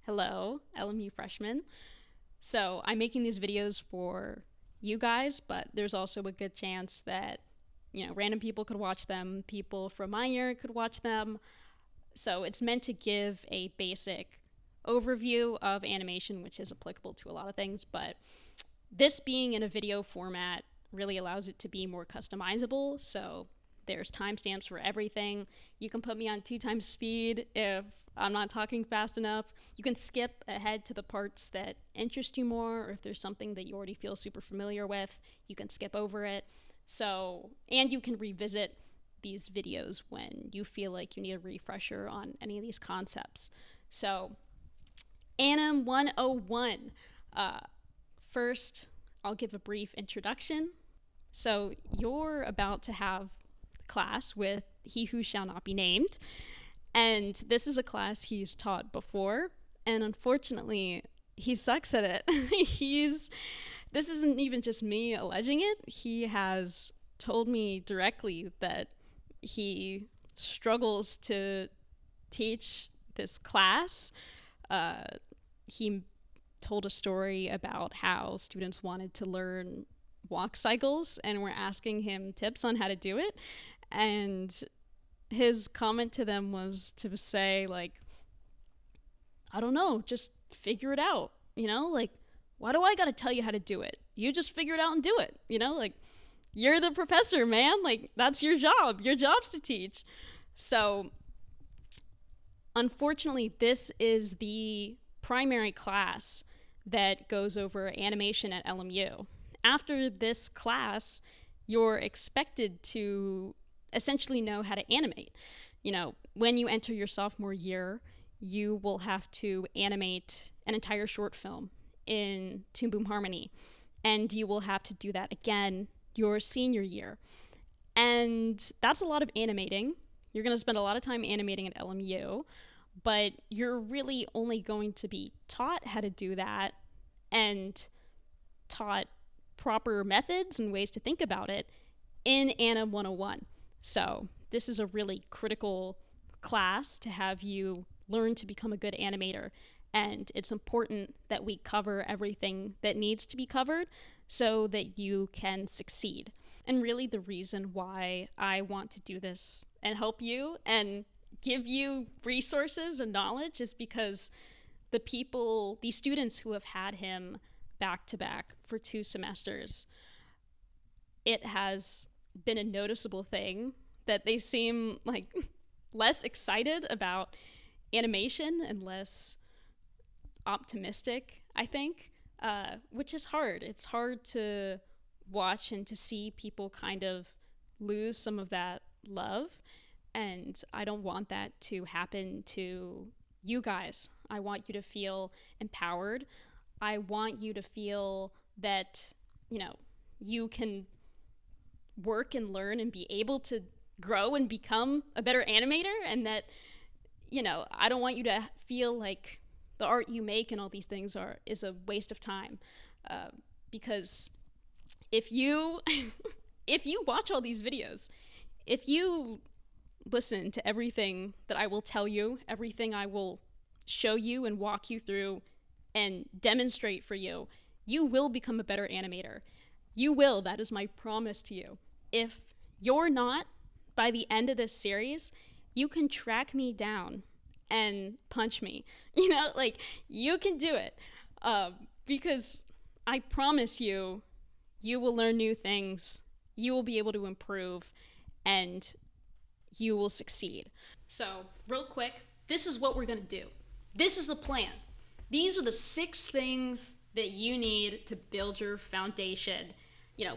Hello, LMU freshmen. So I'm making these videos for you guys, but there's also a good chance that, random people could watch them, people from my year could watch them. So it's meant to give a basic overview of animation, which is applicable to a lot of things, but this being in a video format really allows it to be more customizable. So there's timestamps for everything. You can put me on 2 times speed if I'm not talking fast enough. You can skip ahead to the parts that interest you more, or if there's something that you already feel super familiar with, you can skip over it. So, and you can revisit these videos when you feel like you need a refresher on any of these concepts. So, Anim 101. First, I'll give a brief introduction. So, you're about to have class with He Who Shall Not Be Named, and this is a class he's taught before, and unfortunately, he sucks at it. This isn't even just me alleging it. He has told me directly that he struggles to teach this class. He told a story about how students wanted to learn walk cycles and were asking him tips on how to do it. And his comment to them was to say, like, I don't know, just figure it out, like, why do I gotta tell you how to do it? You just figure it out and do it, like, you're the professor, man, like, that's your job. Your job's to teach. So, unfortunately, this is the primary class that goes over animation at LMU. After this class, you're expected to essentially know how to animate. When you enter your sophomore year, you will have to animate an entire short film in Toon Boom Harmony, and you will have to do that again your senior year. And that's a lot of animating. You're going to spend a lot of time animating at LMU, but you're really only going to be taught how to do that and taught proper methods and ways to think about it in Anim 101. So this is a really critical class to have you learn to become a good animator. And it's important that we cover everything that needs to be covered so that you can succeed. And really the reason why I want to do this and help you and give you resources and knowledge is because these students who have had him back to back for 2 semesters, it has been a noticeable thing that they seem like less excited about animation and less optimistic, I think, which is hard. It's hard to watch and to see people kind of lose some of that love, and I don't want that to happen to you guys. I want you to feel empowered. I want you to feel that, you can work and learn and be able to grow and become a better animator, and that, I don't want you to feel like the art you make and all these things is a waste of time. Because if you if you watch all these videos, if you listen to everything that I will tell you, everything I will show you and walk you through and demonstrate for you, you will become a better animator. You will. That is my promise to you. If you're not, by the end of this series, you can track me down and punch me. You can do it. Because I promise you, you will learn new things, you will be able to improve, and you will succeed. So, real quick, this is what we're gonna do. This is the plan. These are the 6 things that you need to build your foundation.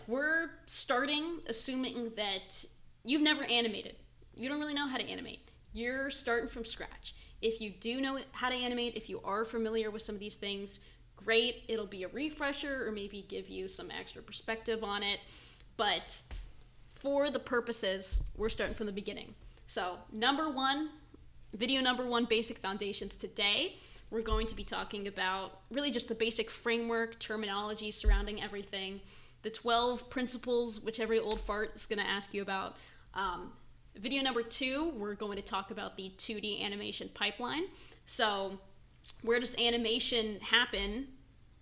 We're starting assuming that you've never animated. You don't really know how to animate. You're starting from scratch. If you do know how to animate, if you are familiar with some of these things, great. It'll be a refresher or maybe give you some extra perspective on it. But for the purposes, we're starting from the beginning. So video number 1, basic foundations. Today, we're going to be talking about really just the basic framework, terminology surrounding everything, the 12 principles, which every old fart is going to ask you about. Video number 2, we're going to talk about the 2D animation pipeline. So where does animation happen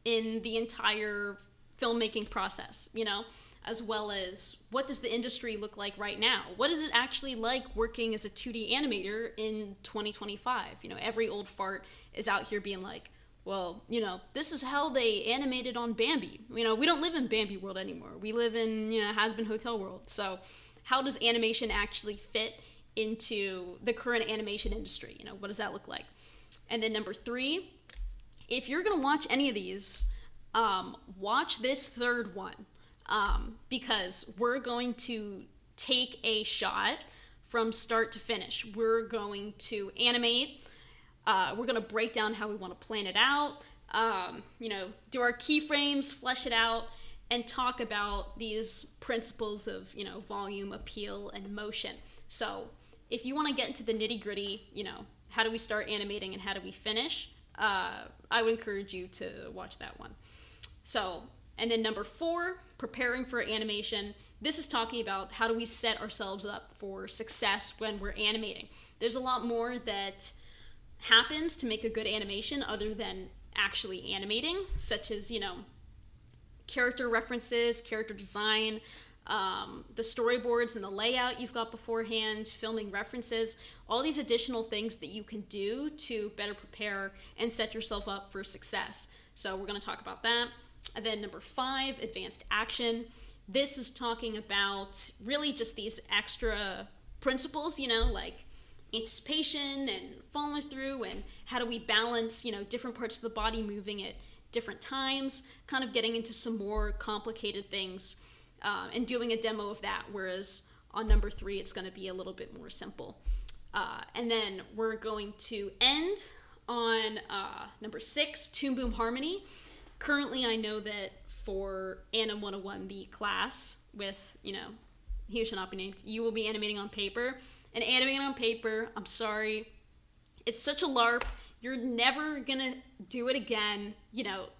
in the entire filmmaking process, as well as what does the industry look like right now? What is it actually like working as a 2D animator in 2025? Every old fart is out here being like, well, this is how they animated on Bambi. We don't live in Bambi world anymore. We live in, has-been hotel world. So how does animation actually fit into the current animation industry? What does that look like? And then number 3, if you're going to watch any of these, watch this third one, because we're going to take a shot from start to finish. We're going to animate. We're going to break down how we want to plan it out, do our keyframes, flesh it out, and talk about these principles of, volume, appeal, and motion. So if you want to get into the nitty gritty, how do we start animating and how do we finish? I would encourage you to watch that one. So, and then number 4, preparing for animation. This is talking about how do we set ourselves up for success when we're animating. There's a lot more that happens to make a good animation other than actually animating, such as, character references, character design, the storyboards and the layout you've got beforehand, filming references, all these additional things that you can do to better prepare and set yourself up for success. So we're going to talk about that. And then number 5, advanced action. This is talking about really just these extra principles, like anticipation and follow through, and how do we balance, different parts of the body moving at different times, kind of getting into some more complicated things, and doing a demo of that, whereas on number 3, it's going to be a little bit more simple. And then we're going to end on number 6, Toon Boom Harmony. Currently, I know that for Anim 101, the class with, he who shall not be named, you will be animating on paper. And animating on paper, I'm sorry, it's such a LARP. You're never gonna do it again.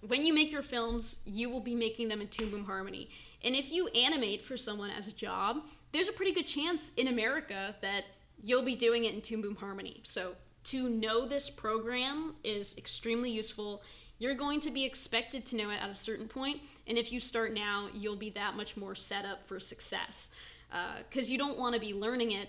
When you make your films, you will be making them in Toon Boom Harmony. And if you animate for someone as a job, there's a pretty good chance in America that you'll be doing it in Toon Boom Harmony. So to know this program is extremely useful. You're going to be expected to know it at a certain point, and if you start now, you'll be that much more set up for success. Because you don't want to be learning it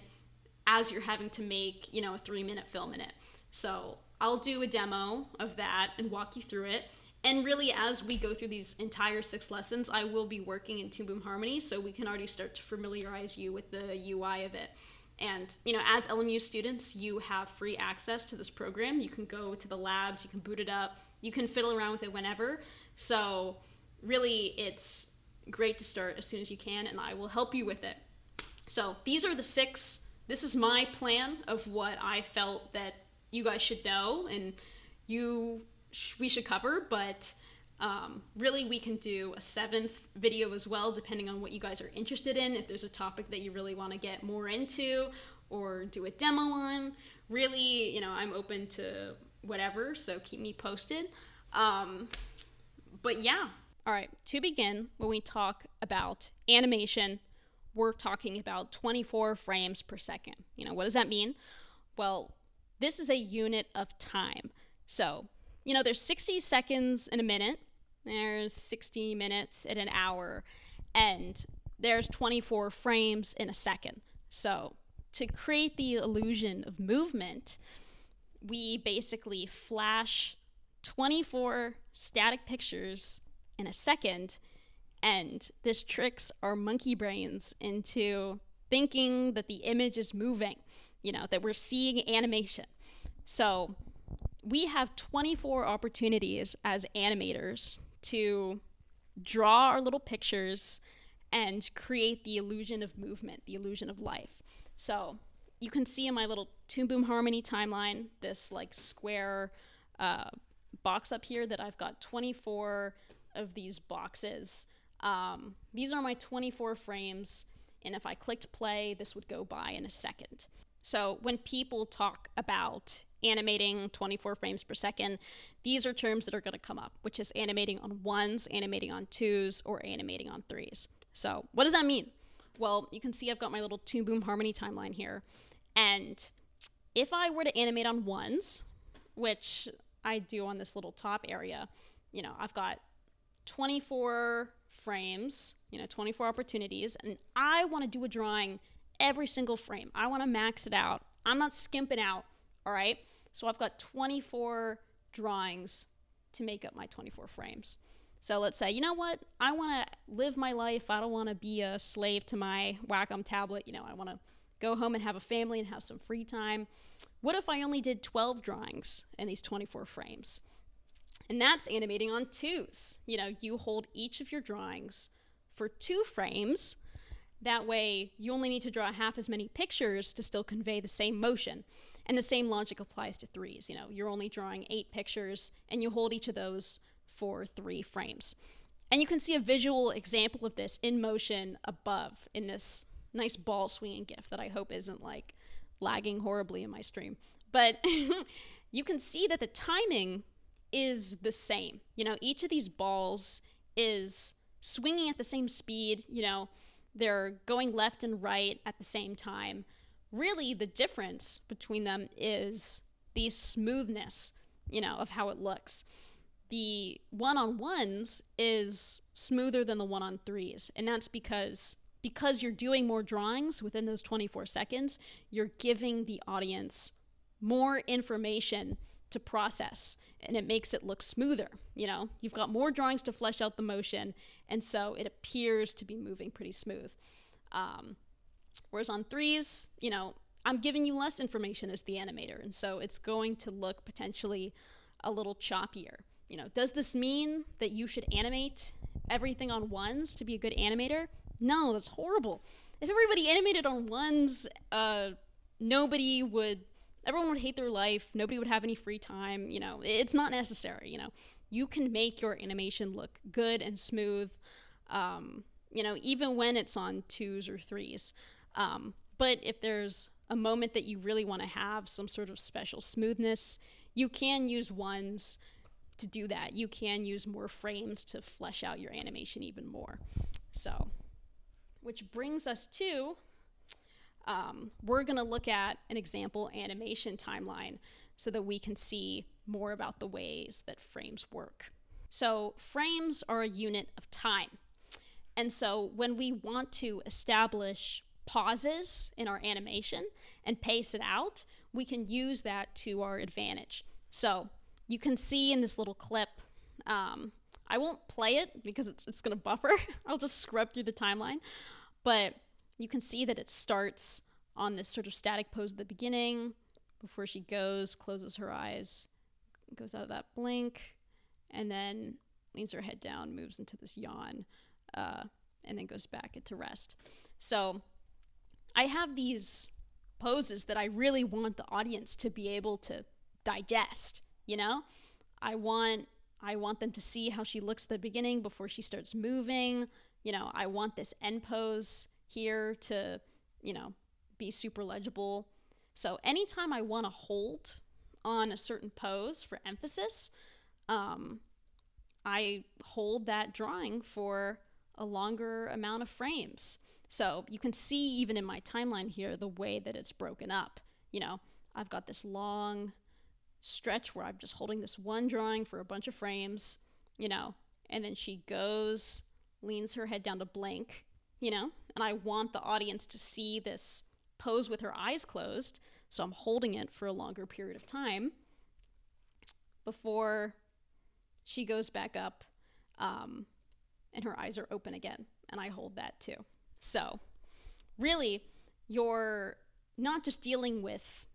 as you're having to make, a 3-minute film in it. So I'll do a demo of that and walk you through it. And really, as we go through these entire 6 lessons, I will be working in Toon Boom Harmony, so we can already start to familiarize you with the UI of it. And, as LMU students, you have free access to this program. You can go to the labs, you can boot it up, you can fiddle around with it whenever. So really, it's great to start as soon as you can, and I will help you with it. So these are the 6. This is my plan of what I felt that you guys should know and we should cover, but really we can do a 7th video as well, depending on what you guys are interested in. If there's a topic that you really want to get more into or do a demo on, really, I'm open to whatever, so keep me posted. But yeah. All right, to begin, when we talk about animation, we're talking about 24 frames per second. What does that mean? Well, this is a unit of time. So, there's 60 seconds in a minute, there's 60 minutes in an hour, and there's 24 frames in a second. So, to create the illusion of movement, we basically flash 24 static pictures in a second, and this tricks our monkey brains into thinking that the image is moving, that we're seeing animation. So we have 24 opportunities as animators to draw our little pictures and create the illusion of movement, the illusion of life. So you can see in my little Toon Boom Harmony timeline, this square box up here, that I've got 24 of these boxes. These are my 24 frames, and if I clicked play, this would go by in a second. So when people talk about animating 24 frames per second, these are terms that are going to come up, which is animating on 1s, animating on 2s, or animating on 3s. So what does that mean? Well, you can see I've got my little Toon Boom Harmony timeline here. And if I were to animate on 1s, which I do on this little top area, I've got 24 frames, 24 opportunities, and I want to do a drawing every single frame. I want to max it out. I'm not skimping out, all right? So I've got 24 drawings to make up my 24 frames. So let's say, you know what? I want to live my life. I don't want to be a slave to my Wacom tablet. I want to go home and have a family and have some free time. What if I only did 12 drawings in these 24 frames? And that's animating on twos. You hold each of your drawings for 2 frames. That way, you only need to draw half as many pictures to still convey the same motion. And the same logic applies to threes. You're only drawing 8 pictures, and you hold each of those for 3 frames. And you can see a visual example of this in motion above in this nice ball swinging GIF that I hope isn't like lagging horribly in my stream. But you can see that the timing is the same. Each of these balls is swinging at the same speed. They're going left and right at the same time. Really, the difference between them is the smoothness, of how it looks. The one-on-ones is smoother than the one-on-threes, and that's because you're doing more drawings within those 24 seconds, you're giving the audience more information to process, and it makes it look smoother. You've got more drawings to flesh out the motion, and so it appears to be moving pretty smooth. Whereas on threes, I'm giving you less information as the animator, and so it's going to look potentially a little choppier. Does this mean that you should animate everything on ones to be a good animator? No, that's horrible. If everybody animated on ones, everyone would hate their life. Nobody would have any free time. It's not necessary. You can make your animation look good and smooth, even when it's on twos or threes. But if there's a moment that you really want to have some sort of special smoothness, you can use ones to do that. You can use more frames to flesh out your animation even more. So, which brings us to, we're going to look at an example animation timeline so that we can see more about the ways that frames work. So frames are a unit of time. And so when we want to establish pauses in our animation and pace it out, we can use that to our advantage. So you can see in this little clip, I won't play it because it's going to buffer. I'll just scrub through the timeline. But you can see that it starts on this sort of static pose at the beginning before she closes her eyes, goes out of that blink, and then leans her head down, moves into this yawn, and then goes back into rest. So I have these poses that I really want the audience to be able to digest, I want them to see how she looks at the beginning before she starts moving. I want this end pose here to, be super legible. So anytime I want to hold on a certain pose for emphasis, I hold that drawing for a longer amount of frames. So you can see even in my timeline here the way that it's broken up. I've got this long stretch where I'm just holding this one drawing for a bunch of frames, and then she leans her head down to blink, and I want the audience to see this pose with her eyes closed, so I'm holding it for a longer period of time before she goes back up, and her eyes are open again, and I hold that too. So really, you're not just dealing with,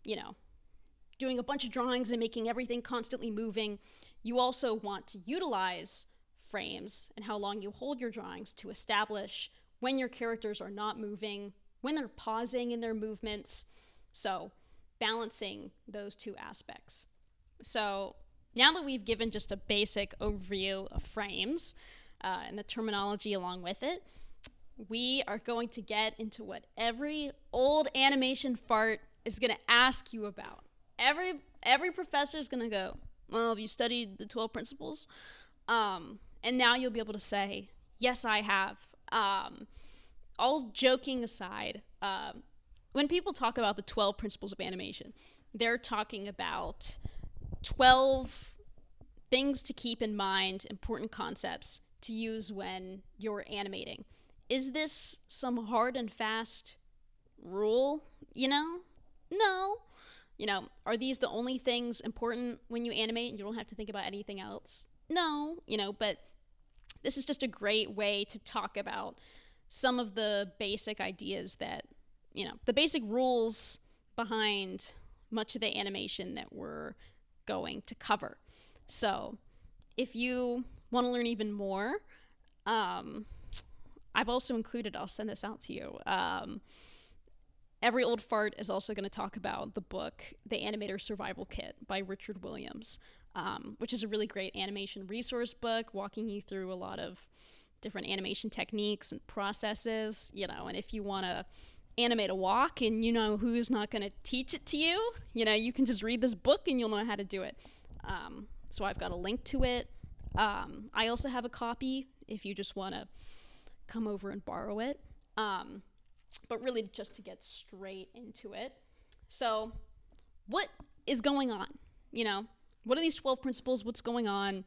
doing a bunch of drawings and making everything constantly moving. You also want to utilize frames and how long you hold your drawings to establish when your characters are not moving, when they're pausing in their movements. So balancing those two aspects. So now that we've given just a basic overview of frames and the terminology along with it, we are going to get into what every old animation fart is going to ask you about. Every professor is going to go, well, have you studied the 12 principles? And now you'll be able to say, yes, I have. All joking aside, when people talk about the 12 principles of animation, they're talking about 12 things to keep in mind, important concepts to use when you're animating. Is this some hard and fast rule? No. Are these the only things important when you animate and you don't have to think about anything else? No, but this is just a great way to talk about some of the basic ideas that, the basic rules behind much of the animation that we're going to cover. So if you want to learn even more, I've also included, I'll send this out to you. Every Old Fart is also going to talk about the book, The Animator Survival Kit by Richard Williams, which is a really great animation resource book, walking you through a lot of different animation techniques and processes, and if you want to animate a walk and who's not going to teach it to you, you can just read this book and you'll know how to do it. So I've got a link to it. I also have a copy if you just want to come over and borrow it. But really just to get straight into it. So what is going on? What are these 12 principles? What's going on?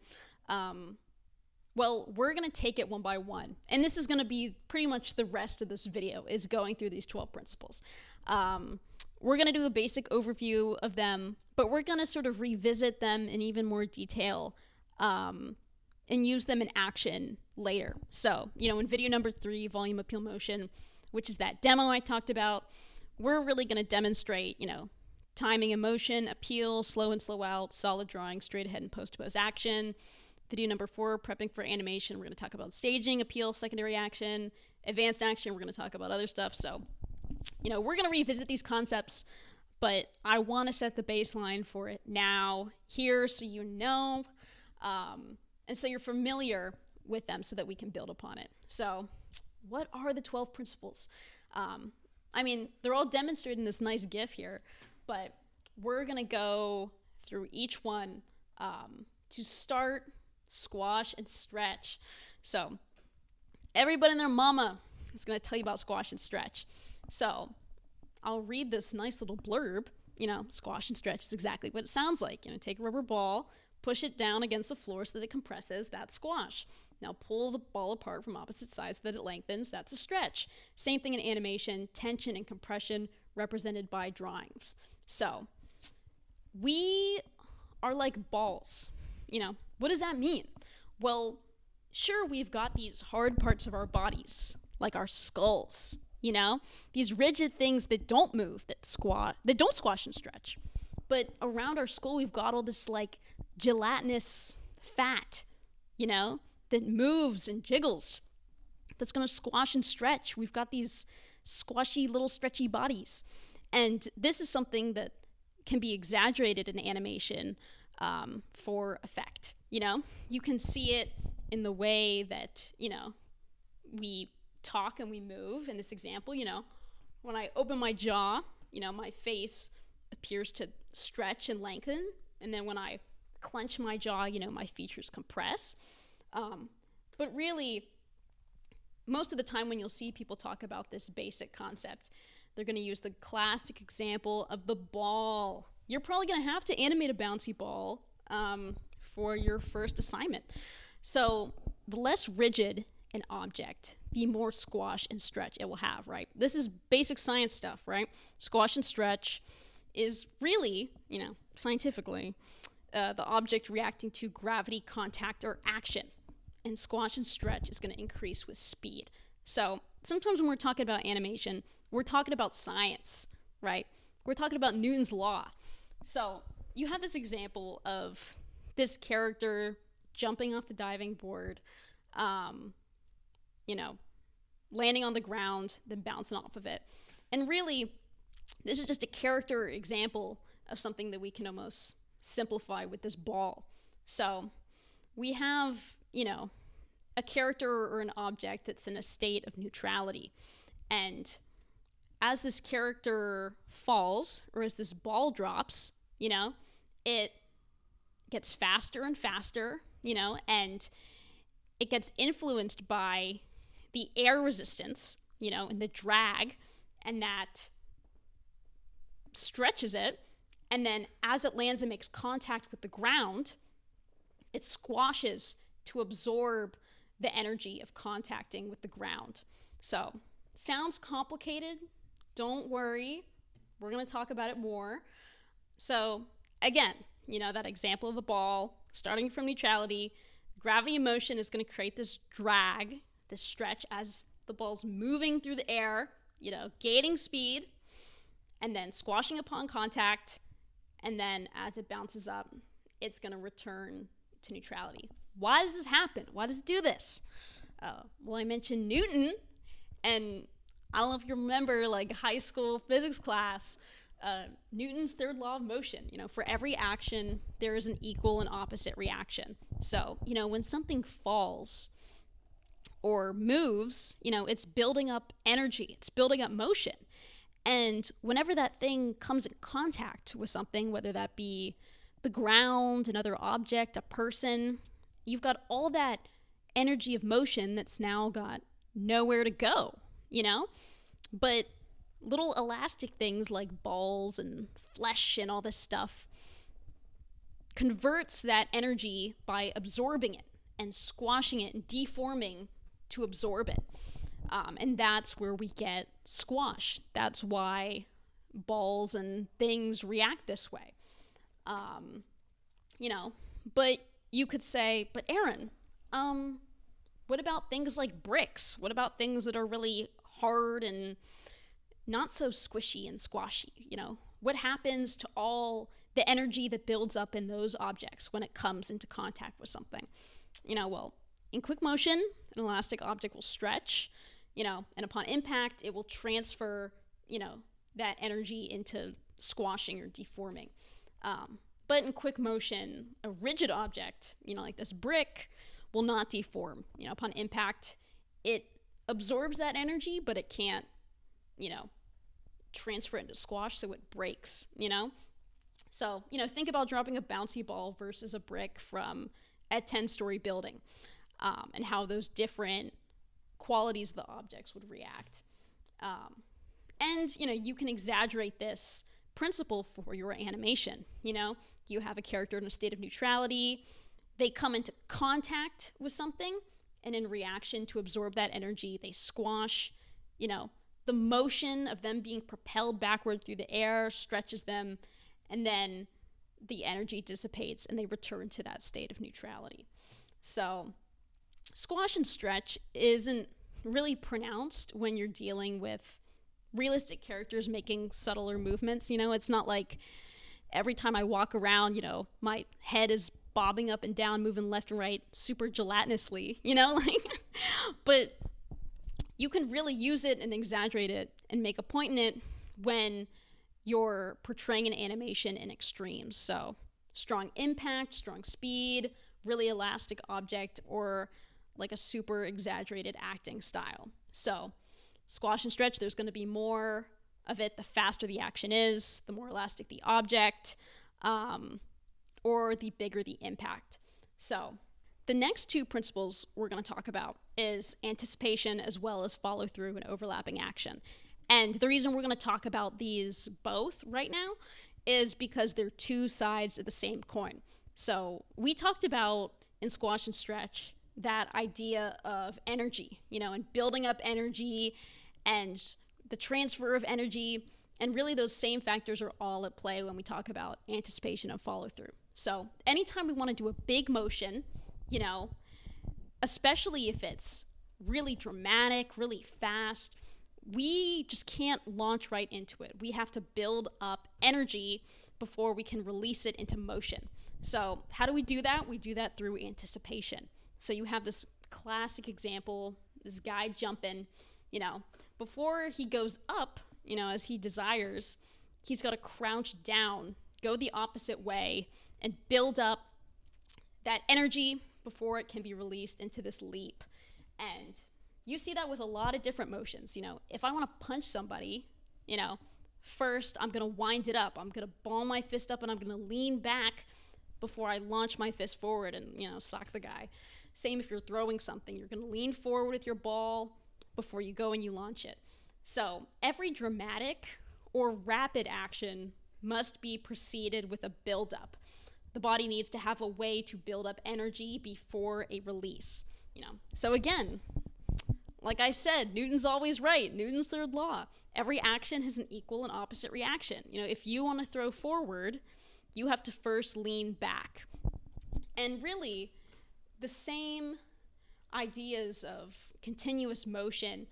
Well, we're going to take it one by one. And this is going to be pretty much the rest of this video is going through these 12 principles. We're going to do a basic overview of them, but we're going to sort of revisit them in even more detail and use them in action later. So, in video number 3, volume appeal motion, which is that demo I talked about, we're really going to demonstrate, timing and motion, appeal, slow and slow out, solid drawing, straight ahead and post-to-pose action. Video number 4, prepping for animation, we're going to talk about staging, appeal, secondary action, advanced action, we're going to talk about other stuff. So, we're going to revisit these concepts, but I want to set the baseline for it now, here, so and so you're familiar with them so that we can build upon it. So, what are the 12 principles? They're all demonstrated in this nice GIF here, but we're going to go through each one to start, squash, and stretch. So everybody and their mama is going to tell you about squash and stretch. So I'll read this nice little blurb. Squash and stretch is exactly what it sounds like. Take a rubber ball, push it down against the floor so that it compresses. That's squash. Now pull the ball apart from opposite sides so that it lengthens. That's a stretch. Same thing in animation, tension and compression represented by drawings. So we are like balls. What does that mean? Well, sure, we've got these hard parts of our bodies, like our skulls, these rigid things that don't move, that don't squash and stretch. But around our skull, we've got all this like gelatinous fat, that moves and jiggles, that's going to squash and stretch. We've got these squashy little stretchy bodies. And this is something that can be exaggerated in animation for effect. You can see it in the way that, we talk and we move. In this example, when I open my jaw, my face appears to stretch and lengthen. And then when I clench my jaw, my features compress. But really, most of the time when you'll see people talk about this basic concept, they're going to use the classic example of the ball. You're probably going to have to animate a bouncy ball for your first assignment. So the less rigid an object, the more squash and stretch it will have, right? This is basic science stuff, right? Squash and stretch is really, scientifically, the object reacting to gravity, contact, or action. And squash and stretch is going to increase with speed. So sometimes when we're talking about animation, we're talking about science, right? We're talking about Newton's law. So you have this example of this character jumping off the diving board, landing on the ground, then bouncing off of it. And really, this is just a character example of something that we can almost simplify with this ball. So we have, a character or an object that's in a state of neutrality. And as this character falls, or as this ball drops, it gets faster and faster, and it gets influenced by the air resistance, and the drag, and that stretches it. And then as it lands and makes contact with the ground, it it squashes to absorb the energy of contacting with the ground. So, sounds complicated. Don't worry. We're going to talk about it more. So, again, that example of the ball starting from neutrality, gravity and motion is going to create this drag, this stretch as the ball's moving through the air, gaining speed, and then squashing upon contact. And then as it bounces up, it's going to return to neutrality. Why does this happen? Why does it do this? Well, I mentioned Newton, and I don't know if you remember high school physics class, Newton's third law of motion. For every action, there is an equal and opposite reaction. So, when something falls or moves, it's building up energy, it's building up motion. And whenever that thing comes in contact with something, whether that be the ground, another object, a person, you've got all that energy of motion that's now got nowhere to go, But little elastic things like balls and flesh and all this stuff converts that energy by absorbing it and squashing it and deforming to absorb it. And that's where we get squash. That's why balls and things react this way. But you could say, but Aaron, what about things like bricks? What about things that are really hard and not so squishy and squashy? What happens to all the energy that builds up in those objects when it comes into contact with something? Well, in quick motion, an elastic object will stretch, and upon impact, it will transfer, that energy into squashing or deforming. But in quick motion, a rigid object, like this brick, will not deform. Upon impact, it absorbs that energy, but it can't, transfer it into squash, so it breaks, So, think about dropping a bouncy ball versus a brick from a 10-story building, and how those different qualities of the objects would react. And, you can exaggerate this principle for your animation. You have a character in a state of neutrality, they come into contact with something, and in reaction to absorb that energy, they squash. The motion of them being propelled backward through the air stretches them, and then the energy dissipates and they return to that state of neutrality. So squash and stretch isn't really pronounced when you're dealing with realistic characters making subtler movements. It's not like every time I walk around, my head is bobbing up and down, moving left and right super gelatinously, but you can really use it and exaggerate it and make a point in it when you're portraying an animation in extremes. So strong impact, strong speed, really elastic object, or like a super exaggerated acting style. So squash and stretch, there's going to be more of it the faster the action is, the more elastic the object, or the bigger the impact. So the next two principles we're going to talk about is anticipation as well as follow through and overlapping action. And the reason we're going to talk about these both right now is because they're two sides of the same coin. So we talked about in squash and stretch that idea of energy, and building up energy and the transfer of energy. And really those same factors are all at play when we talk about anticipation and follow through. So anytime we want to do a big motion, especially if it's really dramatic, really fast, we just can't launch right into it. We have to build up energy before we can release it into motion. So how do we do that? We do that through anticipation. So you have this classic example, this guy jumping, before he goes up, as he desires, he's got to crouch down, go the opposite way, and build up that energy before it can be released into this leap. And you see that with a lot of different motions. If I want to punch somebody, first I'm going to wind it up. I'm going to ball my fist up and I'm going to lean back before I launch my fist forward and, sock the guy. Same if you're throwing something. You're going to lean forward with your ball before you go and you launch it. So every dramatic or rapid action must be preceded with a build-up. the body needs to have a way to build up energy before a release, So again, like I said, Newton's always right. Newton's third law. Every action has an equal and opposite reaction. If you want to throw forward, you have to first lean back. And really, the same ideas of continuous motion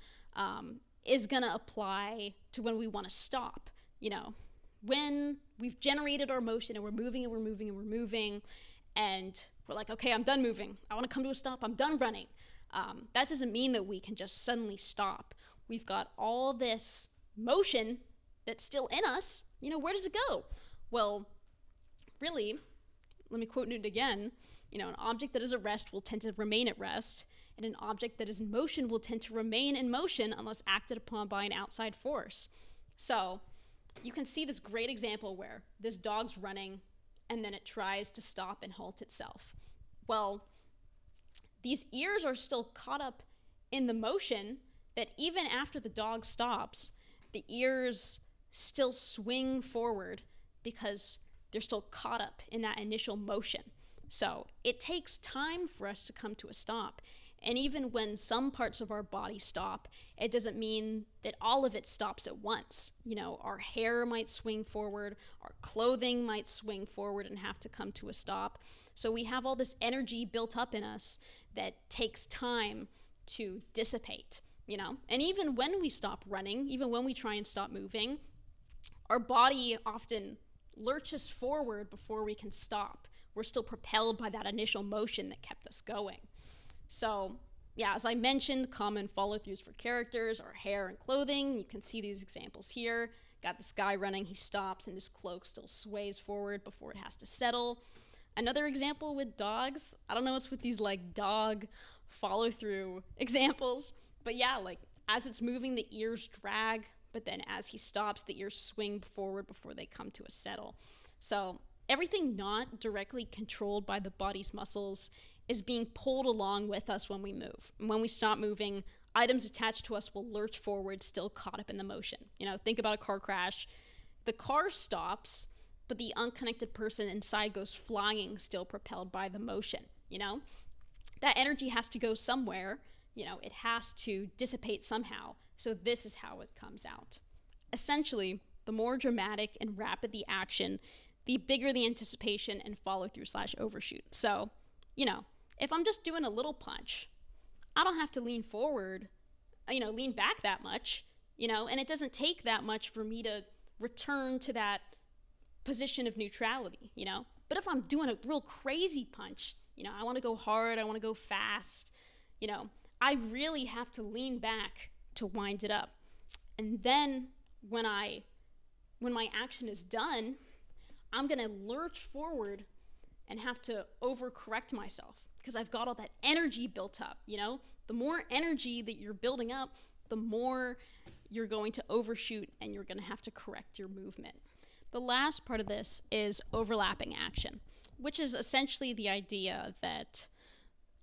is going to apply to when we want to stop. When we've generated our motion and we're moving and we're moving and we're moving, and we're like, okay, I'm done moving. I want to come to a stop. I'm done running. That doesn't mean that we can just suddenly stop. We've got all this motion that's still in us. Where does it go? Well, really, let me quote Newton again. An object that is at rest will tend to remain at rest, and an object that is in motion will tend to remain in motion unless acted upon by an outside force. So you can see this great example where this dog's running and then it tries to stop and halt itself. Well, these ears are still caught up in the motion that even after the dog stops, the ears still swing forward because they're still caught up in that initial motion. So it takes time for us to come to a stop. And even when some parts of our body stop, it doesn't mean that all of it stops at once. Our hair might swing forward, our clothing might swing forward and have to come to a stop. So we have all this energy built up in us that takes time to dissipate, And even when we stop running, even when we try and stop moving, our body often lurches forward before we can stop. We're still propelled by that initial motion that kept us going. So, yeah, as I mentioned, common follow-throughs for characters are hair and clothing. You can see these examples here. Got this guy running, he stops, and his cloak still sways forward before it has to settle. Another example with dogs, I don't know what's with these dog follow-through examples, but yeah, as it's moving, the ears drag, but then as he stops, the ears swing forward before they come to a settle. So everything not directly controlled by the body's muscles is being pulled along with us when we move. And when we stop moving, items attached to us will lurch forward, still caught up in the motion. Think about a car crash. The car stops, but the unconnected person inside goes flying, still propelled by the motion, That energy has to go somewhere, it has to dissipate somehow. So this is how it comes out. Essentially, the more dramatic and rapid the action, the bigger the anticipation and follow-through/overshoot. So, if I'm just doing a little punch, I don't have to lean forward, lean back that much, and it doesn't take that much for me to return to that position of neutrality, But if I'm doing a real crazy punch, I want to go hard, I want to go fast, I really have to lean back to wind it up. And then when my action is done, I'm going to lurch forward and have to overcorrect myself because I've got all that energy built up, The more energy that you're building up, the more you're going to overshoot and you're going to have to correct your movement. The last part of this is overlapping action, which is essentially the idea that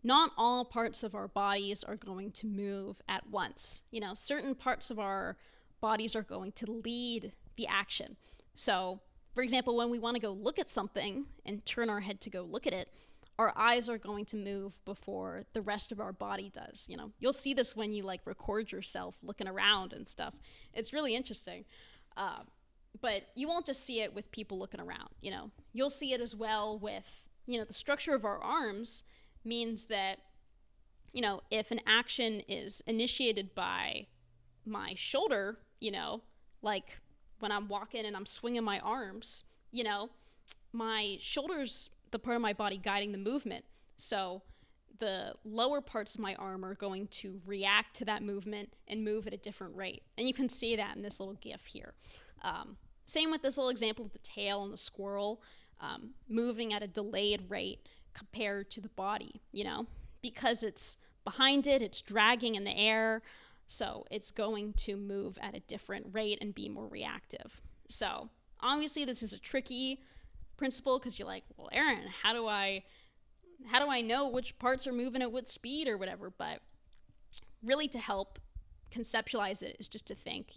not all parts of our bodies are going to move at once. Certain parts of our bodies are going to lead the action. So, for example, when we want to go look at something and turn our head to go look at it, our eyes are going to move before the rest of our body does. You'll see this when you record yourself looking around and stuff. It's really interesting. But you won't just see it with people looking around, You'll see it as well with, the structure of our arms means that, if an action is initiated by my shoulder, when I'm walking and I'm swinging my arms, my shoulder's the part of my body guiding the movement. So the lower parts of my arm are going to react to that movement and move at a different rate. And you can see that in this little GIF here. Same with this little example of the tail and the squirrel moving at a delayed rate compared to the body, because it's behind it, it's dragging in the air, so it's going to move at a different rate and be more reactive. So obviously this is a tricky principle because you're like, well, Aaron, how do I know which parts are moving at what speed or whatever? But really to help conceptualize it is just to think,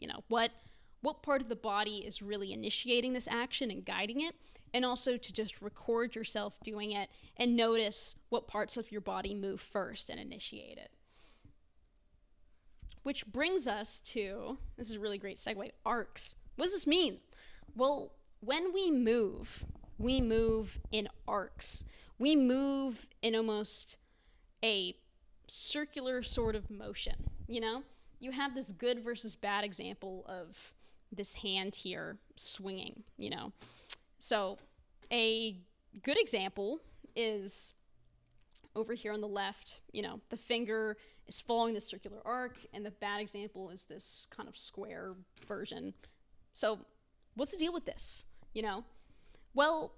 what part of the body is really initiating this action and guiding it, and also to just record yourself doing it and notice what parts of your body move first and initiate it. Which brings us to, this is a really great segue, arcs. What does this mean? Well, when we move in arcs. We move in almost a circular sort of motion, you know? You have this good versus bad example of this hand here swinging, you know? So a good example is over here on the left, you know, the finger is following this circular arc, and the bad example is this kind of square version. So what's the deal with this, you know? Well,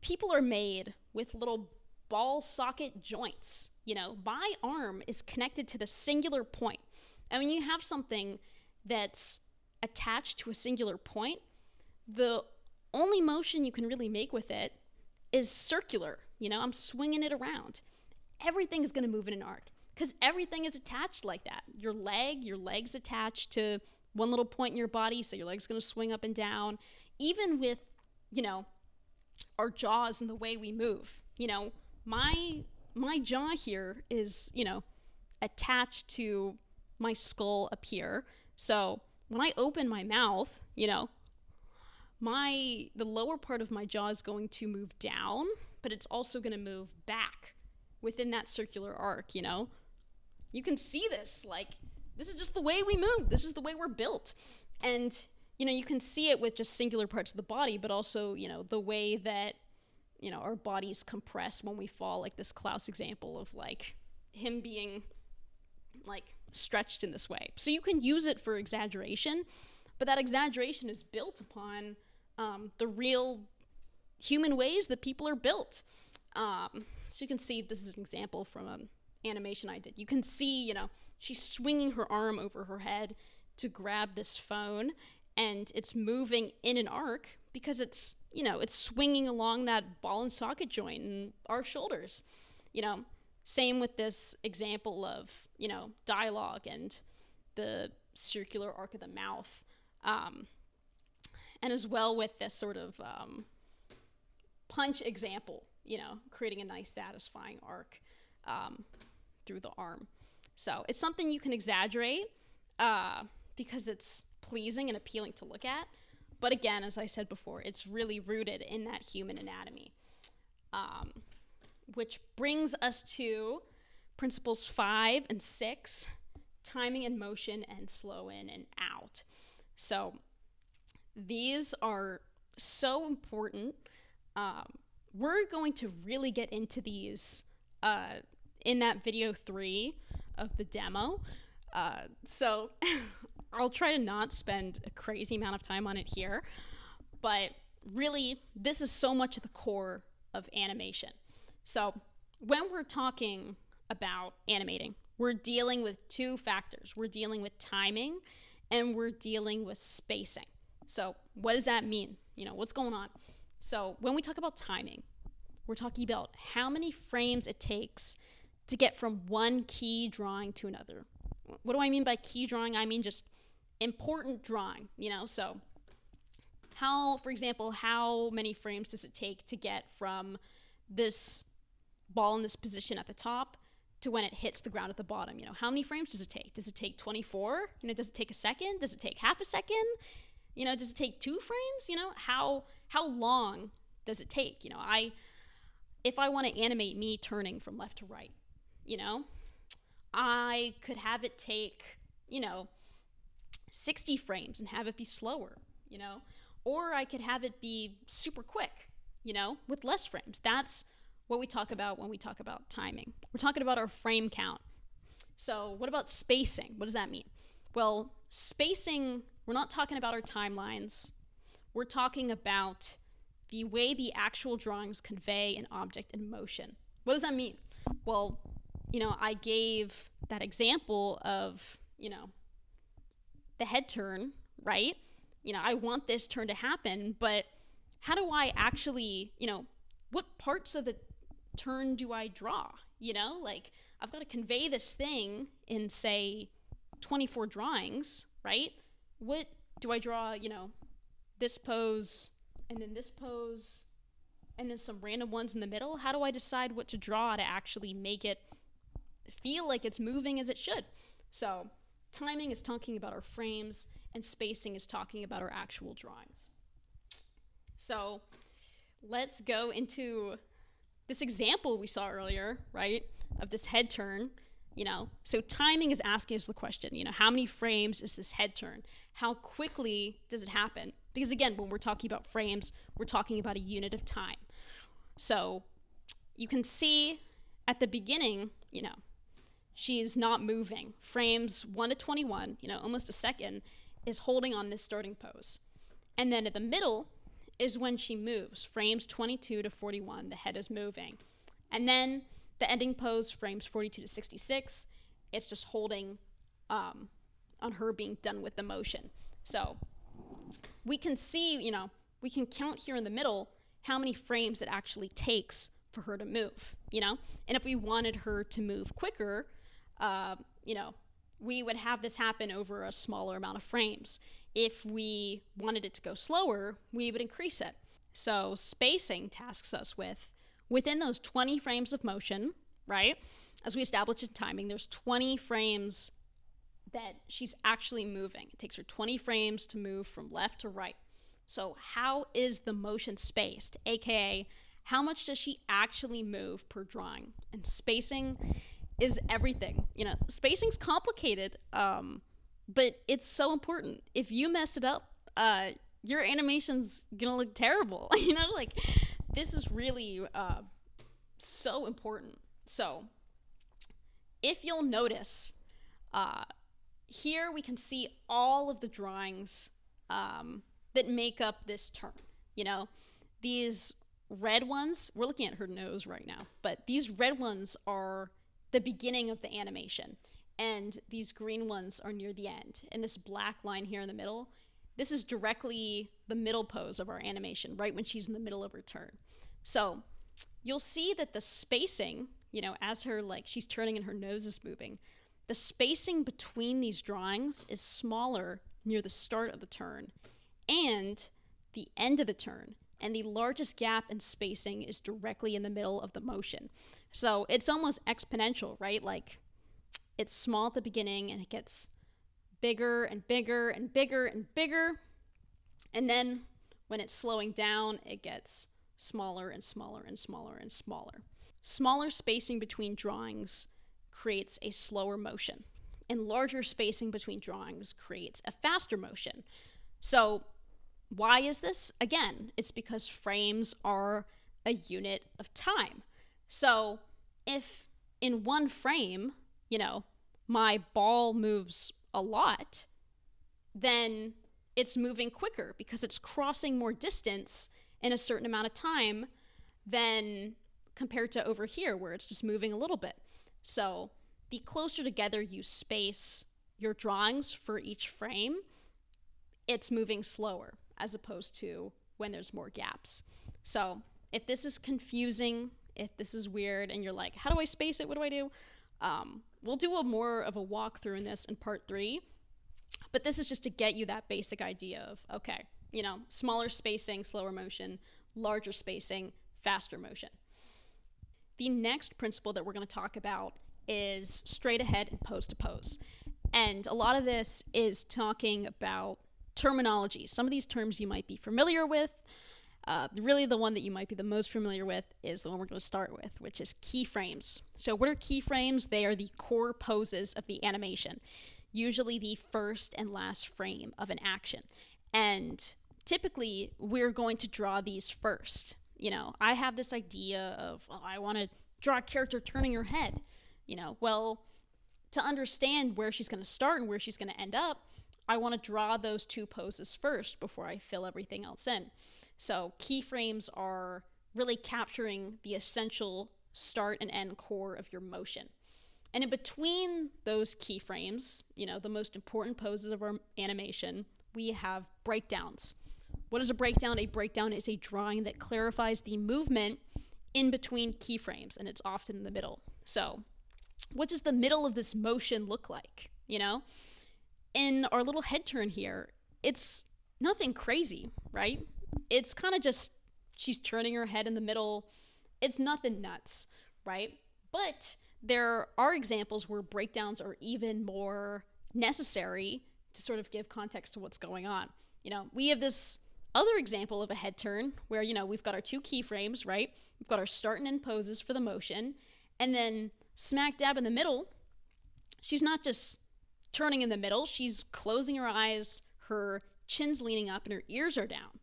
people are made with little ball socket joints, you know? My arm is connected to the singular point. And when you have something that's attached to a singular point, the only motion you can really make with it is circular. You know, I'm swinging it around. Everything is going to move in an arc because everything is attached like that. Your leg's attached to one little point in your body, so your leg's going to swing up and down. Even with, you know, our jaws and the way we move. You know, my jaw here is, you know, attached to my skull up here. So when I open my mouth, you know, the lower part of my jaw is going to move down, but it's also going to move back within that circular arc, you know? You can see this, like, this is just the way we move. This is the way we're built. And, you know, you can see it with just singular parts of the body, but also, you know, the way that, you know, our bodies compress when we fall, like this Klaus example of, like, him being, like, stretched in this way. So you can use it for exaggeration, but that exaggeration is built upon the real human ways that people are built. So you can see, this is an example from an animation I did. You can see, you know, she's swinging her arm over her head to grab this phone, and it's moving in an arc because it's, you know, it's swinging along that ball and socket joint in our shoulders. You know, same with this example of, you know, dialogue and the circular arc of the mouth. And as well with this sort of punch example, you know, creating a nice satisfying arc through the arm. So it's something you can exaggerate because it's pleasing and appealing to look at. But again, as I said before, it's really rooted in that human anatomy. Which brings us to principles 5 and 6, timing and motion and slow in and out. So these are so important. We're going to really get into these in that video 3 of the demo. So I'll try to not spend a crazy amount of time on it here, but really this is so much at the core of animation. So when we're talking about animating, we're dealing with two factors. We're dealing with timing and we're dealing with spacing. So what does that mean? You know, what's going on? So when we talk about timing, we're talking about how many frames it takes to get from one key drawing to another. What do I mean by key drawing? I mean just important drawing, you know? So for example, how many frames does it take to get from this ball in this position at the top to when it hits the ground at the bottom? You know, how many frames does it take? Does it take 24? You know, does it take a second? Does it take half a second? You know, does it take 2 frames? You know, how long does it take? You know, if I want to animate me turning from left to right, you know, I could have it take, you know, 60 frames and have it be slower, you know, or I could have it be super quick, you know, with less frames. That's what we talk about when we talk about timing. We're talking about our frame count. So what about spacing? What does that mean? Well, spacing, we're not talking about our timelines. We're talking about the way the actual drawings convey an object in motion. What does that mean? Well, you know, I gave that example of, you know, the head turn, right? You know, I want this turn to happen, but how do I actually, you know, what parts of the turn do I draw? You know, like I've got to convey this thing in, say, 24 drawings, right? What do I draw, you know, this pose and then this pose, and then some random ones in the middle. How do I decide what to draw to actually make it feel like it's moving as it should? So timing is talking about our frames, and spacing is talking about our actual drawings. So let's go into this example we saw earlier, right, of this head turn. So timing is asking us the question, how many frames is this head turn? How quickly does it happen? Because again, when we're talking about frames, we're talking about a unit of time. So you can see at the beginning, she's not moving. Frames 1 to 21, almost a second, is holding on this starting pose. And then at the middle is when she moves. Frames 22 to 41, the head is moving. And then the ending pose, frames 42 to 66, it's just holding on her being done with the motion. So we can see, we can count here in the middle how many frames it actually takes for her to move, And if we wanted her to move quicker, we would have this happen over a smaller amount of frames. If we wanted it to go slower, we would increase it. So spacing tasks us with, within those 20 frames of motion, right? As we established in timing, there's 20 frames that she's actually moving. It takes her 20 frames to move from left to right. So how is the motion spaced? AKA, how much does she actually move per drawing? And spacing is everything. Spacing's complicated, but it's so important. If you mess it up, your animation's gonna look terrible. This is really so important. So if you'll notice, here we can see all of the drawings that make up this turn. These red ones, we're looking at her nose right now, but these red ones are the beginning of the animation, and these green ones are near the end. And this black line here in the middle, this is directly the middle pose of our animation, right when she's in the middle of her turn. So you'll see that the spacing, as her, she's turning and her nose is moving, the spacing between these drawings is smaller near the start of the turn and the end of the turn. And the largest gap in spacing is directly in the middle of the motion. So it's almost exponential, right? It's small at the beginning and it gets bigger and bigger and bigger and bigger. And then when it's slowing down, it gets smaller and smaller and smaller and smaller. Smaller spacing between drawings creates a slower motion, and larger spacing between drawings creates a faster motion. So why is this? Again, it's because frames are a unit of time. So if in one frame, my ball moves a lot, then it's moving quicker because it's crossing more distance in a certain amount of time than compared to over here where it's just moving a little bit. So the closer together you space your drawings for each frame, it's moving slower as opposed to when there's more gaps. So if this is confusing, if this is weird and you're like, how do I space it? What do I do? We'll do more of a walkthrough in this in part 3, but this is just to get you that basic idea of, okay, smaller spacing, slower motion, larger spacing, faster motion. The next principle that we're going to talk about is straight ahead and pose to pose. And a lot of this is talking about terminology. Some of these terms you might be familiar with. Really the one that you might be the most familiar with is the one we're going to start with, which is keyframes. So what are keyframes? They are the core poses of the animation, usually the first and last frame of an action. And typically we're going to draw these first. I have this idea of, I want to draw a character turning her head. Well, to understand where she's going to start and where she's going to end up, I want to draw those two poses first before I fill everything else in. So keyframes are really capturing the essential start and end core of your motion. And in between those keyframes, the most important poses of our animation, we have breakdowns. What is a breakdown? A breakdown is a drawing that clarifies the movement in between keyframes, and it's often in the middle. So what does the middle of this motion look like? In our little head turn here, it's nothing crazy, right? It's kind of just, she's turning her head in the middle. It's nothing nuts, right? But there are examples where breakdowns are even more necessary to sort of give context to what's going on. We have this other example of a head turn where, we've got our two keyframes, right? We've got our start and end poses for the motion. And then smack dab in the middle, she's not just turning in the middle, she's closing her eyes, her chin's leaning up, and her ears are down.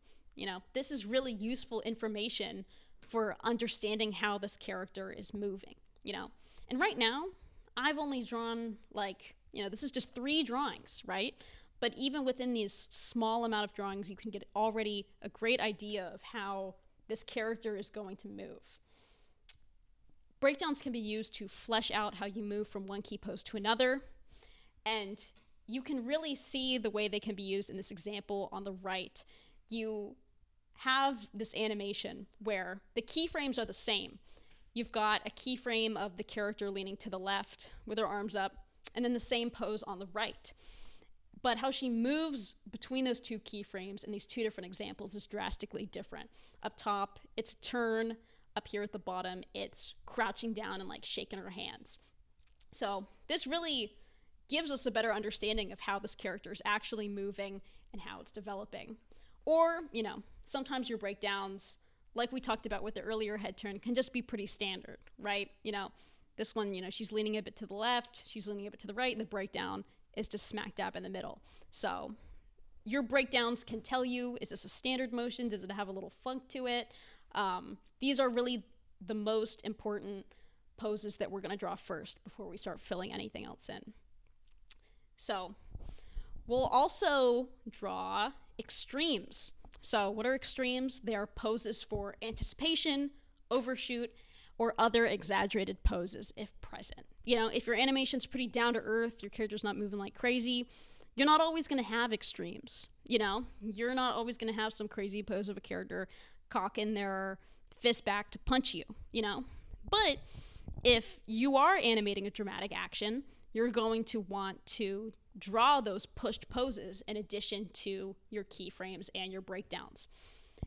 This is really useful information for understanding how this character is moving, And right now, I've only drawn this is just 3 drawings, right? But even within these small amount of drawings, you can get already a great idea of how this character is going to move. Breakdowns can be used to flesh out how you move from one key pose to another. And you can really see the way they can be used in this example on the right. You have this animation where the keyframes are the same. You've got a keyframe of the character leaning to the left with her arms up, and then the same pose on the right. But how she moves between those two keyframes in these 2 different examples is drastically different. Up top, it's a turn. Up here at the bottom, it's crouching down and shaking her hands. So this really gives us a better understanding of how this character is actually moving and how it's developing. Or, sometimes your breakdowns, like we talked about with the earlier head turn, can just be pretty standard, right? This one, she's leaning a bit to the left, she's leaning a bit to the right, and the breakdown is just smack dab in the middle. So your breakdowns can tell you, is this a standard motion? Does it have a little funk to it? These are really the most important poses that we're going to draw first before we start filling anything else in. So we'll also draw extremes. So what are extremes? They are poses for anticipation, overshoot, or other exaggerated poses if present. If your animation's pretty down to earth, your character's not moving like crazy, you're not always going to have extremes. You're not always going to have some crazy pose of a character cocking their fist back to punch you, But if you are animating a dramatic action, you're going to want to draw those pushed poses in addition to your keyframes and your breakdowns.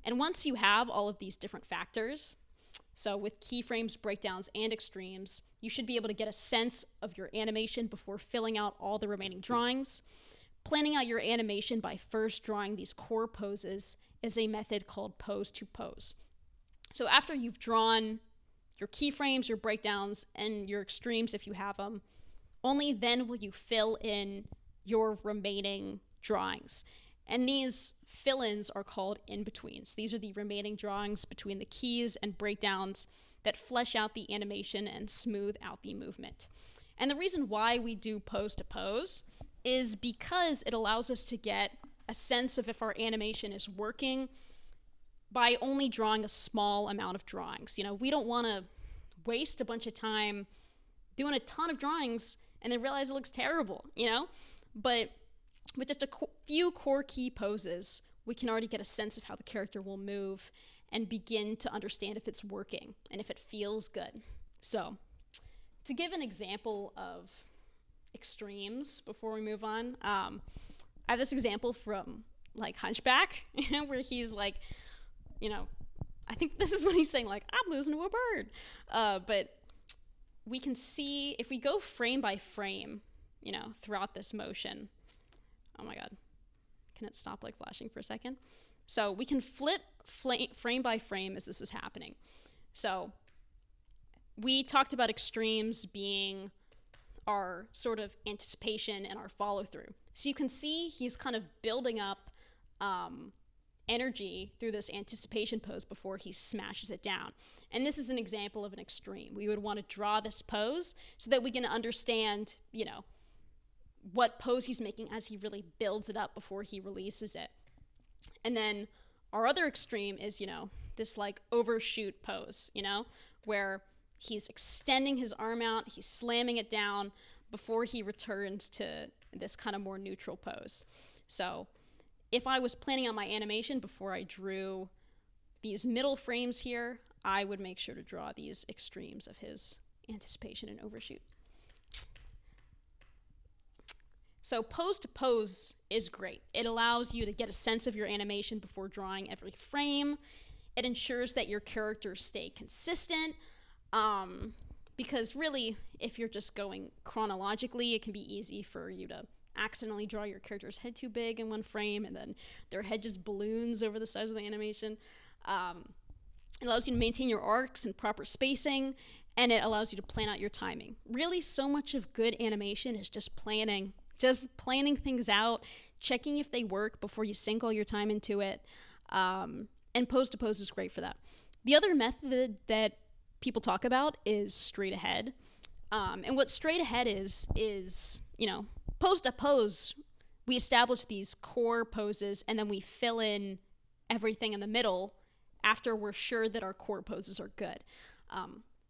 And once you have all of these different factors, so with keyframes, breakdowns, and extremes, you should be able to get a sense of your animation before filling out all the remaining drawings. Planning out your animation by first drawing these core poses is a method called pose to pose. So after you've drawn your keyframes, your breakdowns, and your extremes if you have them, only then will you fill in your remaining drawings. And these fill-ins are called in-betweens. These are the remaining drawings between the keys and breakdowns that flesh out the animation and smooth out the movement. And the reason why we do pose to pose is because it allows us to get a sense of if our animation is working by only drawing a small amount of drawings. We don't want to waste a bunch of time doing a ton of drawings and then realize it looks terrible, But with just a few core key poses, we can already get a sense of how the character will move and begin to understand if it's working and if it feels good. So, to give an example of extremes before we move on, I have this example from Hunchback, where he's I think this is when he's saying I'm losing to a bird. But we can see if we go frame by frame, throughout this motion. Oh my God. Can it stop flashing for a second? So we can flip frame by frame as this is happening. So we talked about extremes being our sort of anticipation and our follow through. So you can see he's kind of building up energy through this anticipation pose before he smashes it down. And this is an example of an extreme. We would want to draw this pose so that we can understand, what pose he's making as he really builds it up before he releases it. And then our other extreme is, this overshoot pose, where he's extending his arm out, he's slamming it down before he returns to this kind of more neutral pose. So if I was planning out my animation before I drew these middle frames here, I would make sure to draw these extremes of his anticipation and overshoot. So pose to pose is great. It allows you to get a sense of your animation before drawing every frame. It ensures that your characters stay consistent. Because really, if you're just going chronologically, it can be easy for you to accidentally draw your character's head too big in one frame, and then their head just balloons over the size of the animation. It allows you to maintain your arcs and proper spacing, and it allows you to plan out your timing. Really, so much of good animation is just planning things out, checking if they work before you sink all your time into it. And pose to pose is great for that. The other method that people talk about is straight ahead. And what straight ahead is, pose to pose, we establish these core poses and then we fill in everything in the middle after we're sure that our core poses are good.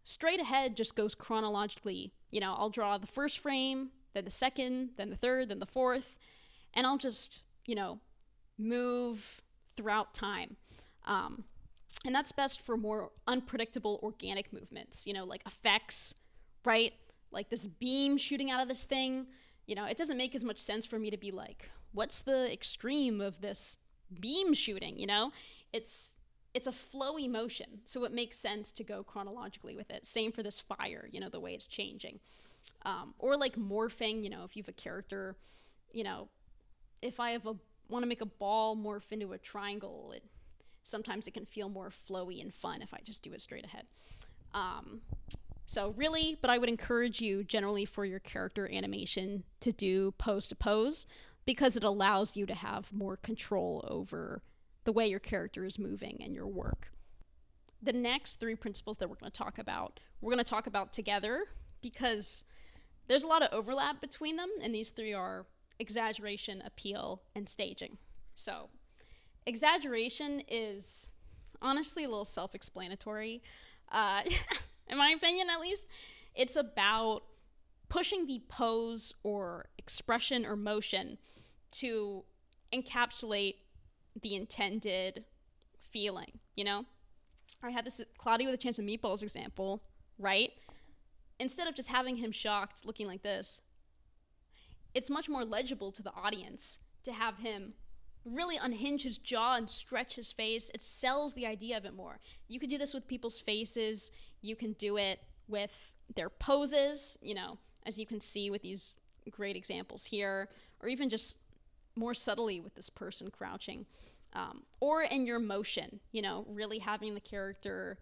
Straight ahead just goes chronologically. I'll draw the first frame, then the second, then the third, then the fourth, and I'll just, move throughout time. And that's best for more unpredictable organic movements, like effects, right? Like this beam shooting out of this thing. It doesn't make as much sense for me to be like, what's the extreme of this beam shooting, It's a flowy motion, so it makes sense to go chronologically with it. Same for this fire, the way it's changing. Or like morphing, if you have a character, if I want to make a ball morph into a triangle, sometimes it can feel more flowy and fun if I just do it straight ahead. But I would encourage you generally for your character animation to do pose to pose, because it allows you to have more control over the way your character is moving and your work. The next 3 principles that we're going to talk about together, because there's a lot of overlap between them, and these 3 are exaggeration, appeal, and staging. So exaggeration is honestly a little self-explanatory, in my opinion at least. It's about pushing the pose or expression or motion to encapsulate the intended feeling, I had this Cloudy with a Chance of Meatballs example, right? Instead of just having him shocked looking like this, it's much more legible to the audience to have him really unhinge his jaw and stretch his face. It sells the idea of it more. You can do this with people's faces. You can do it with their poses, as you can see with these great examples here, or even just more subtly with this person crouching. Or in your motion, really having the character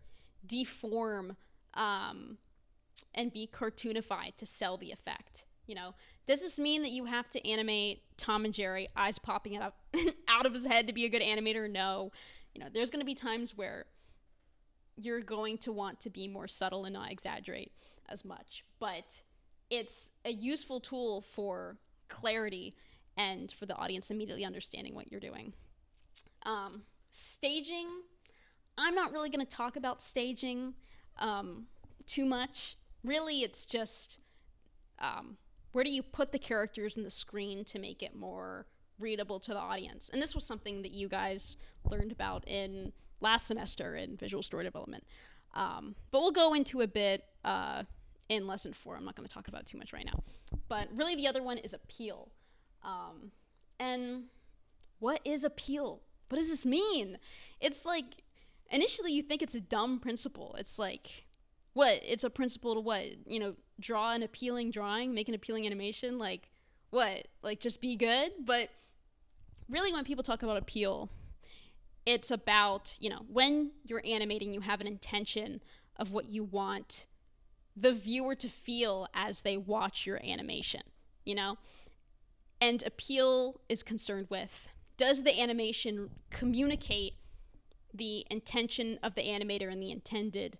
deform and be cartoonified to sell the effect. Does this mean that you have to animate Tom and Jerry, eyes popping out of his head to be a good animator? No. There's going to be times where you're going to want to be more subtle and not exaggerate as much. But it's a useful tool for clarity and for the audience immediately understanding what you're doing. Staging, I'm not really going to talk about staging too much. Really, it's just where do you put the characters in the screen to make it more readable to the audience? And this was something that you guys learned about in last semester in visual story development. But we'll go into a bit in lesson 4. I'm not going to talk about it too much right now. But really the other one is appeal. And what is appeal? What does this mean? It's like, initially you think it's a dumb principle. It's like, what? It's a principle to what? Draw an appealing drawing, make an appealing animation? Like, what? Like, just be good? But really when people talk about appeal, it's about, when you're animating, you have an intention of what you want the viewer to feel as they watch your animation, And appeal is concerned with, does the animation communicate the intention of the animator and the intended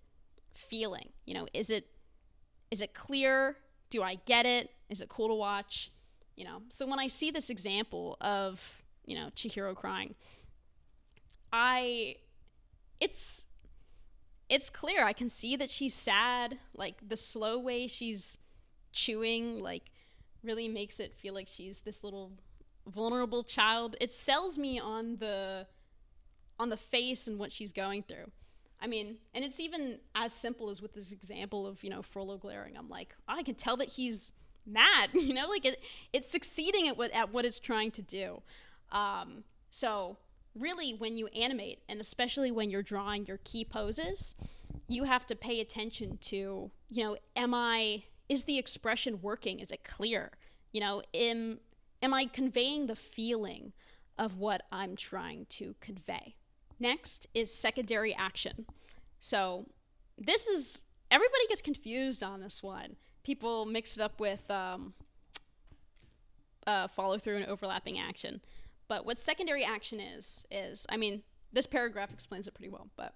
feeling? Is it clear? Do I get it? Is it cool to watch? So when I see this example of, Chihiro crying, it's clear. I can see that she's sad. Like the slow way she's chewing, like really makes it feel like she's this little vulnerable child. It sells me on the face and what she's going through. I mean, and it's even as simple as with this example of, Frollo glaring. I'm like, I can tell that he's mad, like it's succeeding at what it's trying to do. So really when you animate, and especially when you're drawing your key poses, you have to pay attention to, is the expression working? Is it clear? Am I conveying the feeling of what I'm trying to convey? Next is secondary action. So this is, everybody gets confused on this one. People mix it up with follow through and overlapping action. But what secondary action is, this paragraph explains it pretty well, but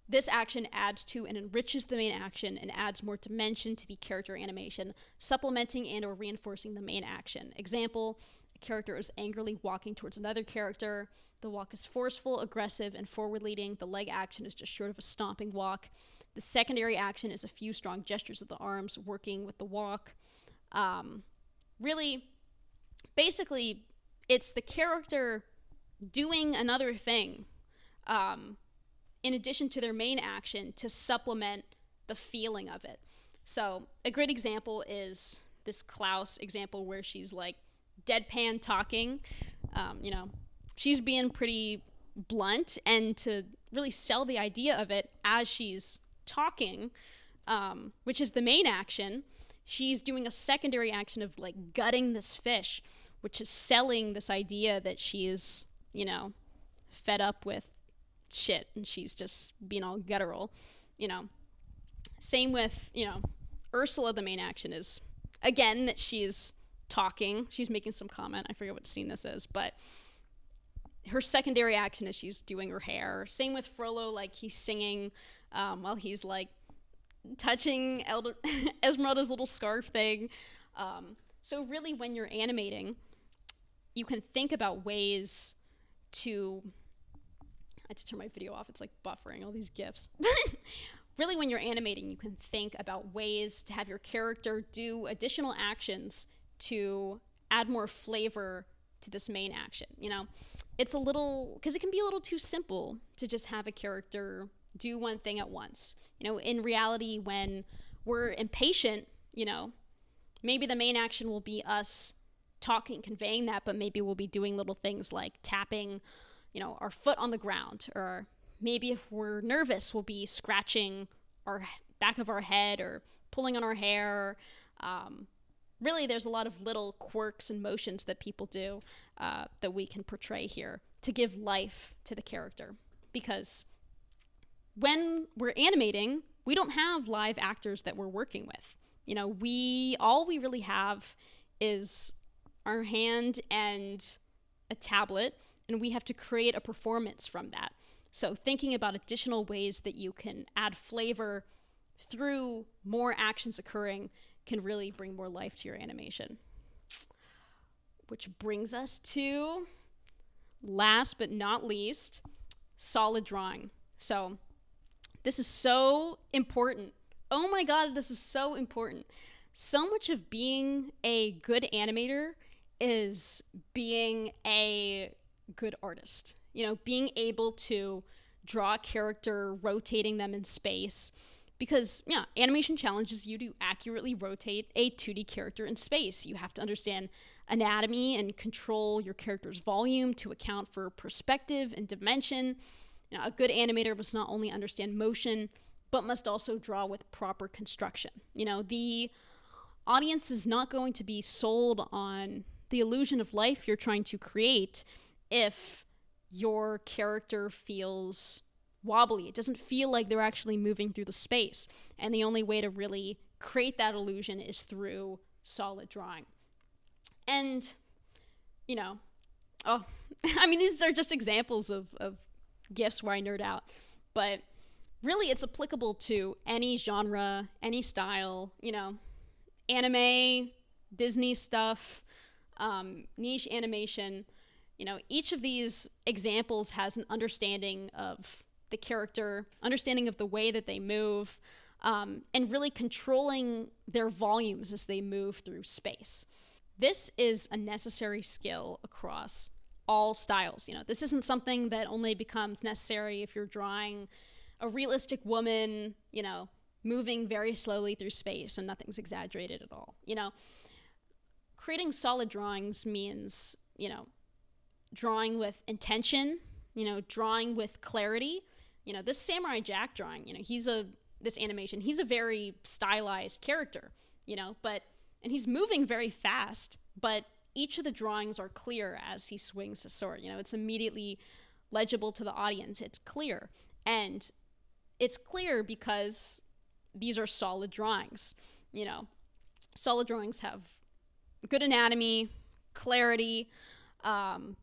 this action adds to and enriches the main action and adds more dimension to the character animation, supplementing and or reinforcing the main action. Example, a character is angrily walking towards another character. The walk is forceful, aggressive, and forward-leading. The leg action is just short of a stomping walk. The secondary action is a few strong gestures of the arms working with the walk. Really, basically, it's the character doing another thing in addition to their main action to supplement the feeling of it. So a great example is this Klaus example where she's like deadpan talking. She's being pretty blunt, and to really sell the idea of it as she's talking, which is the main action, she's doing a secondary action of like gutting this fish, which is selling this idea that she is, fed up with shit and she's just being all guttural, Same with, Ursula, the main action is, again, that she's talking. She's making some comment. I forget what scene this is, but her secondary action is she's doing her hair. Same with Frollo, like he's singing while he's like touching Esmeralda's little scarf thing. So really when you're animating, you can think about ways to, I had to turn my video off, it's like buffering all these GIFs. Really when you're animating, you can think about ways to have your character do additional actions to add more flavor to this main action. It's a little, because it can be a little too simple to just have a character do one thing at once. In reality, when we're impatient, maybe the main action will be us talking, conveying that, but maybe we'll be doing little things like tapping, our foot on the ground, or maybe if we're nervous, we'll be scratching our back of our head or pulling on our hair. Really, there's a lot of little quirks and motions that people do that we can portray here to give life to the character. Because when we're animating, we don't have live actors that we're working with. All we really have is our hand and a tablet, and we have to create a performance from that. So thinking about additional ways that you can add flavor through more actions occurring can really bring more life to your animation. Which brings us to, last but not least, solid drawing. So this is so important. Oh my God, this is so important. So much of being a good animator is being a good artist. Being able to draw a character, rotating them in space. Because, animation challenges you to accurately rotate a 2D character in space. You have to understand anatomy and control your character's volume to account for perspective and dimension. A good animator must not only understand motion, but must also draw with proper construction. The audience is not going to be sold on the illusion of life you're trying to create if your character feels wobbly. It doesn't feel like they're actually moving through the space. And the only way to really create that illusion is through solid drawing. And, these are just examples of GIFs where I nerd out. But really, it's applicable to any genre, any style, anime, Disney stuff, niche animation. Each of these examples has an understanding of the character, understanding of the way that they move, and really controlling their volumes as they move through space. This is a necessary skill across all styles. This isn't something that only becomes necessary if you're drawing a realistic woman, moving very slowly through space and nothing's exaggerated at all. creating solid drawings means, drawing with intention, drawing with clarity. This Samurai Jack drawing, this animation, he's a very stylized character, and he's moving very fast, but each of the drawings are clear as he swings his sword. It's immediately legible to the audience. It's clear. And it's clear because these are solid drawings. Solid drawings have good anatomy, clarity, and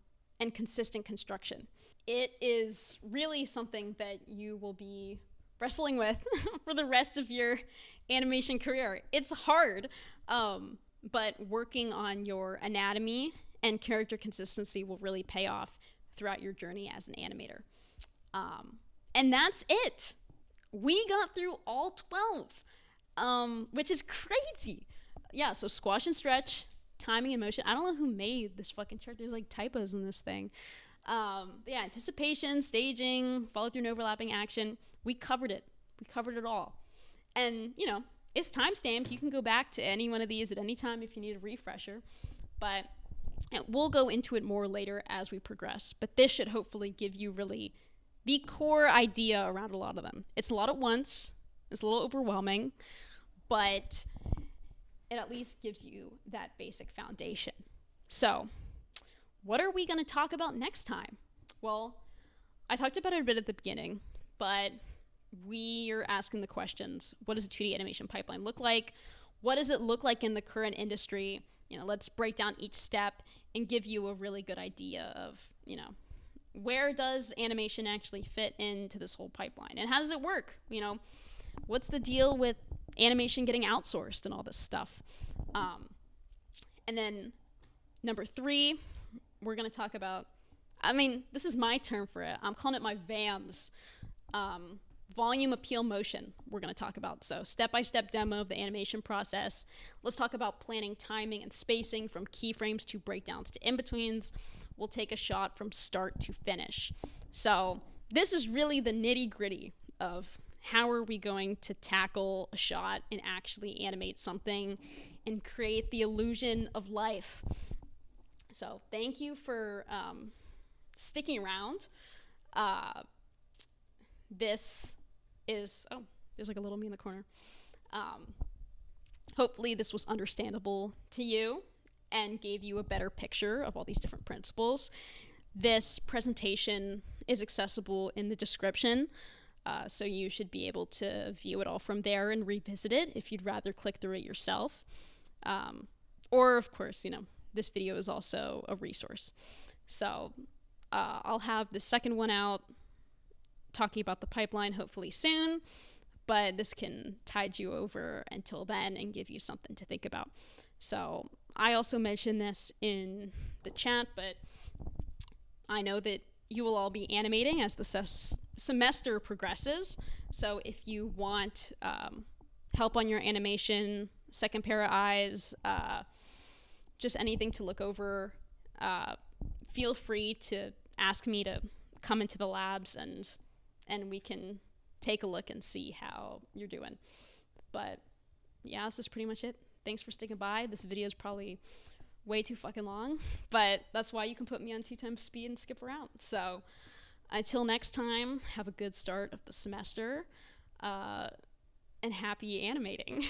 consistent construction. It is really something that you will be wrestling with for the rest of your animation career. It's hard, but working on your anatomy and character consistency will really pay off throughout your journey as an animator. And that's it. We got through all 12, which is crazy. Yeah, so squash and stretch, timing and motion. I don't know who made this fucking chart. There's like typos in this thing. Yeah, anticipation, staging, follow through and overlapping action. We covered it. We covered it all. And, it's time-stamped. You can go back to any one of these at any time if you need a refresher. But we'll go into it more later as we progress. But this should hopefully give you really the core idea around a lot of them. It's a lot at once. It's a little overwhelming. But it at least gives you that basic foundation. So, what are we going to talk about next time? Well, I talked about it a bit at the beginning, but we are asking the questions. What does a 2D animation pipeline look like? What does it look like in the current industry? Let's break down each step and give you a really good idea of, where does animation actually fit into this whole pipeline? And how does it work? What's the deal with animation getting outsourced and all this stuff? And then number 3, we're going to talk about, this is my term for it. I'm calling it my VAMs. Volume, appeal, motion, we're going to talk about. So step-by-step demo of the animation process. Let's talk about planning, timing, and spacing from keyframes to breakdowns to in-betweens. We'll take a shot from start to finish. So this is really the nitty-gritty of how are we going to tackle a shot and actually animate something and create the illusion of life. So thank you for sticking around. This is, there's like a little me in the corner. Hopefully this was understandable to you and gave you a better picture of all these different principles. This presentation is accessible in the description, so you should be able to view it all from there and revisit it if you'd rather click through it yourself. Or, of course, this video is also a resource. So I'll have the second one out talking about the pipeline hopefully soon, but this can tide you over until then and give you something to think about. So I also mentioned this in the chat, but I know that you will all be animating as the semester progresses. So if you want help on your animation, second pair of eyes, just anything to look over, feel free to ask me to come into the labs and we can take a look and see how you're doing. But yeah, this is pretty much it. Thanks for sticking by. This video is probably way too fucking long, but that's why you can put me on 2x speed and skip around. So until next time, have a good start of the semester, and happy animating.